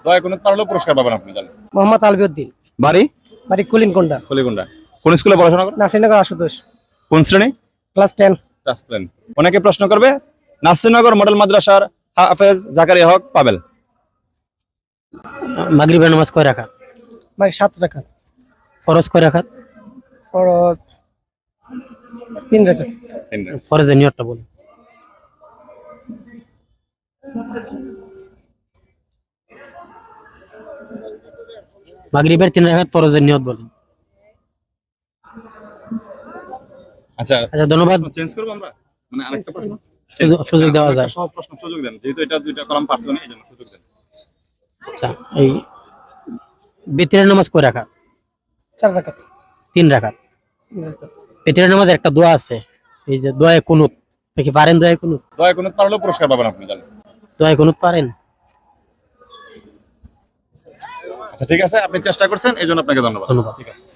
দয়া কুনুত পারলেও পুরস্কার পাবেন আপনি জানেন। মোহাম্মদ আলবিউদ্দিন, বাড়ি বাড়ি কুলিনকোন্ডা, কলিগুন্ডা। কোন স্কুলে পড়াশোনা করেন? নাসিরনগর আশুতোষ, কোন শ্রেণী? ক্লাস 10। ক্লাস 10। অনেকে প্রশ্ন করবে নাসিরনগর মডেল মাদ্রাসার হাফেজ জাকারিয়া হক পাবেল। মাগরিবের নামাজ কয় রাকাত? ভাই 7 রাকাত, ফরজ কয় রাকাত? ফরজ 3 রাকাত। ফরজের নিয়তটা বলুন। মাগরিবের 3 রাকাত ফরজের নিয়ত বলুন। আচ্ছা আচ্ছা ধন্যবাদ। চেঞ্জ করব আমরা, মানে আরেকটা প্রশ্ন সুযোগ দেওয়া যায়। সহজ প্রশ্ন সুযোগ দেন, যেহেতু এটা দুইটা কলাম পারছো না এইজন্য সুযোগ দেন। আচ্ছা এই বিতরের নামাজ কয় রাকাত? 4 রাকাত। 3 রাকাত। বিতরের নামাজের একটা দোয়া আছে, এই যে দোয়া কুনুত, আপনি কি পারেন দোয়া কুনুত? দয়া কুনুত পারলেও পুরস্কার পাবেন আপনি জানেন। দোয়া কুনুত পারেন? আচ্ছা ঠিক আছে, আপনি চেষ্টা করছেন, এই জন্য আপনাকে ধন্যবাদ। ধন্যবাদ। ঠিক আছে।